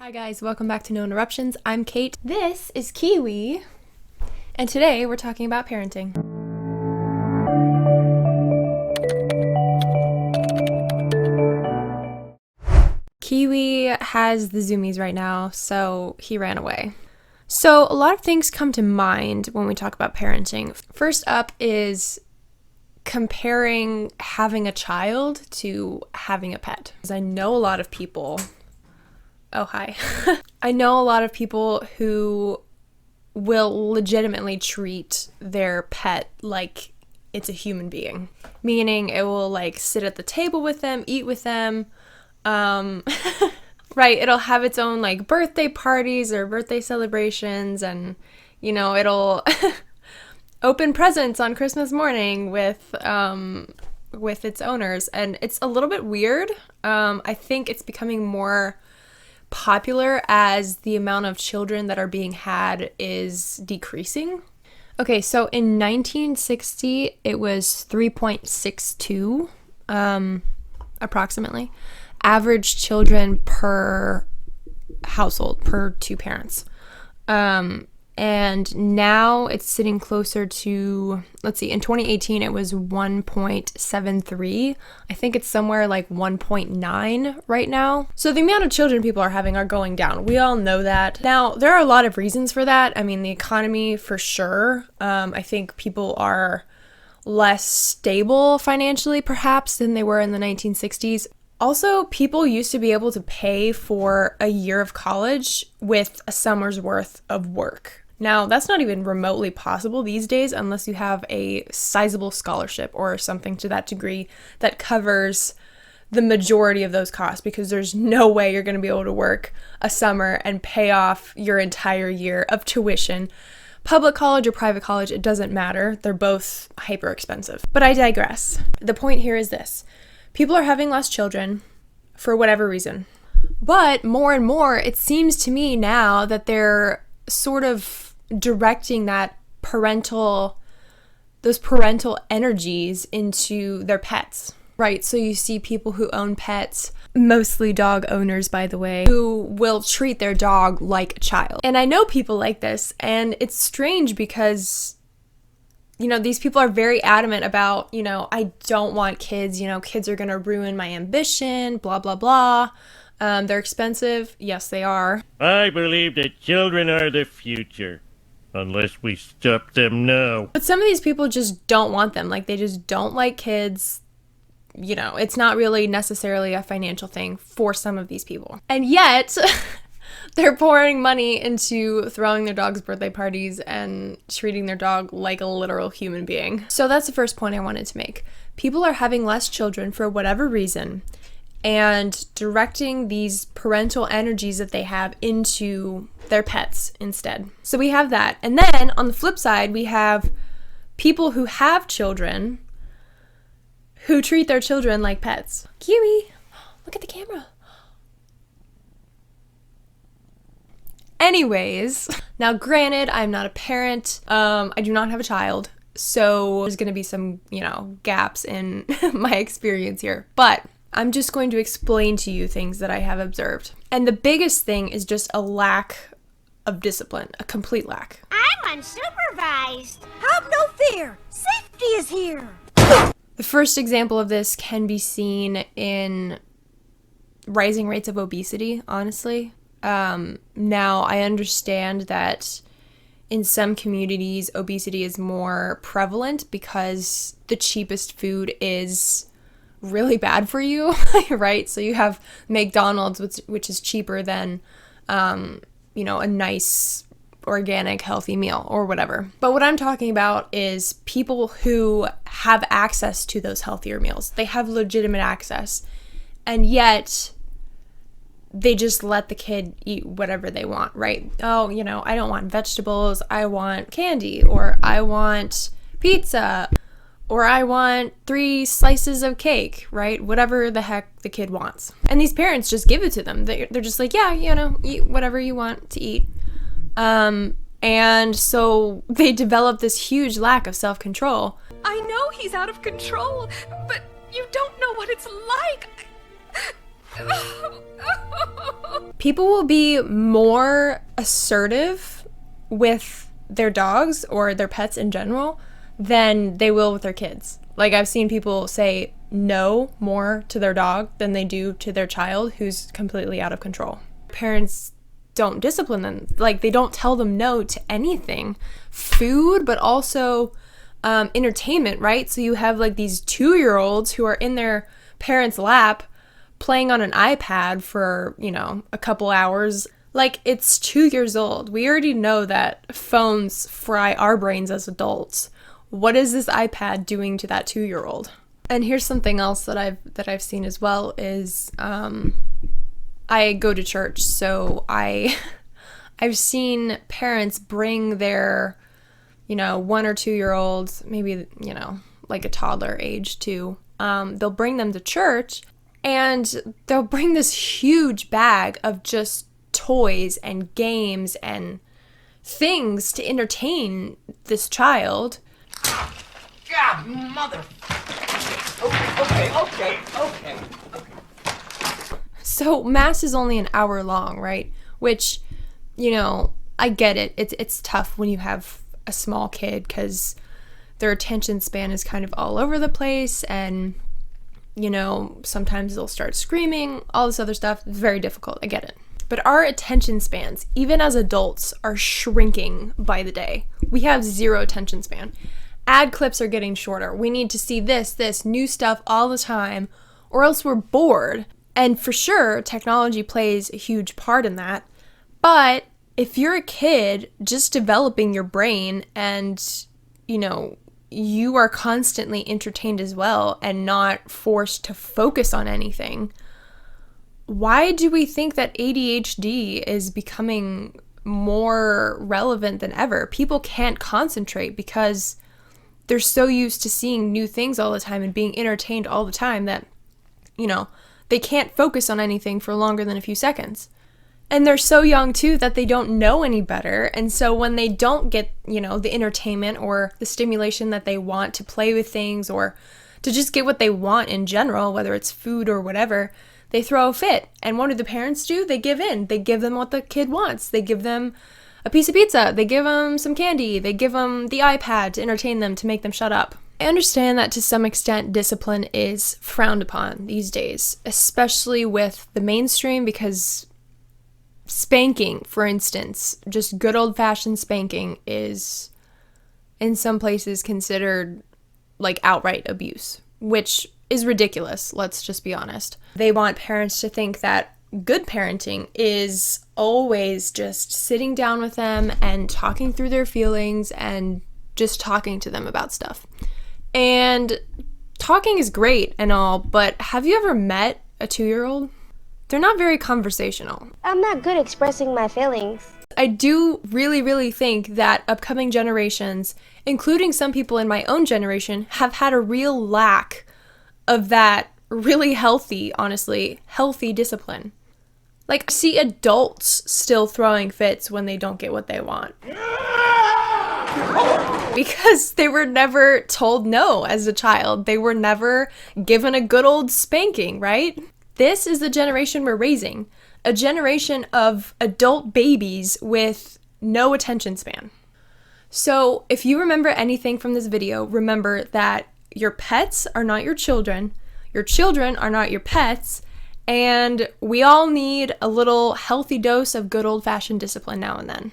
Hi guys, welcome back to No Interruptions. I'm Kate. This is Kiwi, and today we're talking about parenting. Kiwi has the zoomies right now, so he ran away. So a lot of things come to mind when we talk about parenting. First up is comparing having a child to having a pet. Because I know a lot of people... Oh, hi. I know a lot of people who will legitimately treat their pet like it's a human being. Meaning it will like sit at the table with them, eat with them. Right, it'll have its own like birthday parties or birthday celebrations, and you know, it'll open presents on Christmas morning with its owners, and it's a little bit weird. I think it's becoming more popular as the amount of children that are being had is decreasing. Okay, so in 1960, it was 3.62, approximately, average children per household, per two parents. And now it's sitting closer to, let's see, in 2018 it was 1.73. I think it's somewhere like 1.9 right now. So the amount of children people are having are going down. We all know that. Now, there are a lot of reasons for that. I mean, the economy for sure. I think people are less stable financially perhaps than they were in the 1960s. Also, people used to be able to pay for a year of college with a summer's worth of work. Now, that's not even remotely possible these days unless you have a sizable scholarship or something to that degree that covers the majority of those costs, because there's no way you're going to be able to work a summer and pay off your entire year of tuition. Public college or private college, it doesn't matter. They're both hyper expensive. But I digress. The point here is this. People are having less children for whatever reason. But more and more, it seems to me now that they're sort of directing those parental energies into their pets. Right, so you see people who own pets, mostly dog owners, by the way, who will treat their dog like a child. And I know people like this, and it's strange because, you know, these people are very adamant about, you know, I don't want kids, you know, kids are going to ruin my ambition, blah, blah, blah. They're expensive. Yes, they are. I believe that children are the future. Unless we stop them now. But some of these people just don't want them. Like, they just don't like kids. You know, it's not really necessarily a financial thing for some of these people. And yet, they're pouring money into throwing their dog's birthday parties and treating their dog like a literal human being. So that's the first point I wanted to make. People are having less children for whatever reason and directing these parental energies that they have into their pets instead. So we have that. And then on the flip side, we have people who have children who treat their children like pets. Kiwi, look at the camera. Anyways, now granted, I'm not a parent. I do not have a child. So there's going to be some, you know, gaps in my experience here. But I'm just going to explain to you things that I have observed. And the biggest thing is just a lack of discipline, a complete lack. I'm unsupervised. Have no fear. Safety is here. The first example of this can be seen in rising rates of obesity, honestly. Now, I understand that in some communities, obesity is more prevalent because the cheapest food is really bad for you, right? So you have McDonald's, which is cheaper than, you know, a nice organic healthy meal or whatever. But what I'm talking about is people who have access to those healthier meals. They have legitimate access, and yet they just let the kid eat whatever they want, right? Oh, you know, I don't want vegetables, I want candy, or I want pizza, or I want 3 slices of cake, right? Whatever the heck the kid wants. And these parents just give it to them. They're just like, yeah, you know, eat whatever you want to eat. And so they develop this huge lack of self-control. I know he's out of control, but you don't know what it's like. People will be more assertive with their dogs or their pets in general than they will with their kids. Like, I've seen people say no more to their dog than they do to their child who's completely out of control. Parents don't discipline them. Like, they don't tell them no to anything. Food, but also entertainment, right? So you have like these 2-year-olds who are in their parents' lap playing on an iPad for, a couple hours. Like, it's 2 years old. We already know that phones fry our brains as adults. What is this iPad doing to that 2-year-old? And here's something else that I've seen as well is I go to church, so I've seen parents bring their 1 or 2-year-olds, maybe like a toddler age too. They'll bring them to church, and they'll bring this huge bag of just toys and games and things to entertain this child. God, mother. Okay. So mass is only an hour long, right? Which, I get it. It's tough when you have a small kid because their attention span is kind of all over the place, and sometimes they'll start screaming, all this other stuff. It's very difficult. I get it. But our attention spans, even as adults, are shrinking by the day. We have zero attention span. Ad clips are getting shorter. We need to see this new stuff all the time, or else we're bored. And for sure, technology plays a huge part in that. But if you're a kid just developing your brain and, you are constantly entertained as well and not forced to focus on anything, why do we think that ADHD is becoming more relevant than ever? People can't concentrate because they're so used to seeing new things all the time and being entertained all the time that, they can't focus on anything for longer than a few seconds. And they're so young too that they don't know any better. And so when they don't get, the entertainment or the stimulation that they want to play with things or to just get what they want in general, whether it's food or whatever, they throw a fit. And what do the parents do? They give in. They give them what the kid wants. They give them a piece of pizza. They give them some candy. They give them the iPad to entertain them, to make them shut up. I understand that to some extent discipline is frowned upon these days, especially with the mainstream, because spanking, for instance, just good old-fashioned spanking is in some places considered like outright abuse, which is ridiculous, let's just be honest. They want parents to think that good parenting is always just sitting down with them and talking through their feelings and just talking to them about stuff. And talking is great and all, but have you ever met a 2-year-old? They're not very conversational. I'm not good expressing my feelings. I do really, really think that upcoming generations, including some people in my own generation, have had a real lack of that really healthy, honestly, healthy discipline. Like, I see adults still throwing fits when they don't get what they want. Because they were never told no as a child. They were never given a good old spanking, right? This is the generation we're raising. A generation of adult babies with no attention span. So if you remember anything from this video, remember that your pets are not your children are not your pets, and we all need a little healthy dose of good old-fashioned discipline now and then.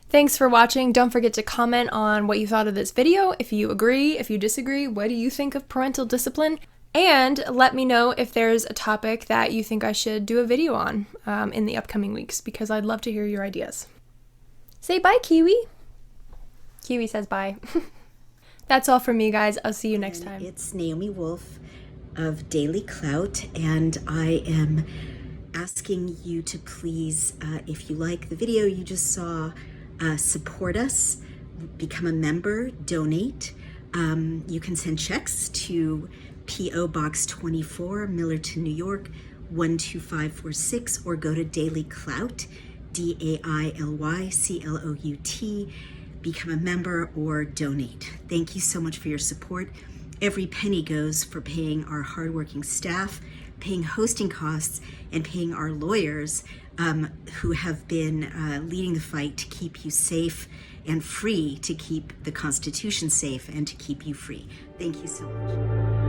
Thanks for watching. Don't forget to comment on what you thought of this video. If you agree, if you disagree, what do you think of parental discipline? And let me know if there's a topic that you think I should do a video on in the upcoming weeks, because I'd love to hear your ideas. Say bye, Kiwi. Kiwi says bye. That's all from me, guys. I'll see you next time. It's Naomi Wolf of Daily Clout, and I am asking you to please, if you like the video you just saw, support us, become a member, donate. You can send checks to P.O. Box 24, Millerton, New York, 12546, or go to Daily Clout, DAILYCLOUT, become a member or donate. Thank you so much for your support. Every penny goes for paying our hardworking staff, paying hosting costs and paying our lawyers who have been leading the fight to keep you safe and free, to keep the Constitution safe and to keep you free. Thank you so much.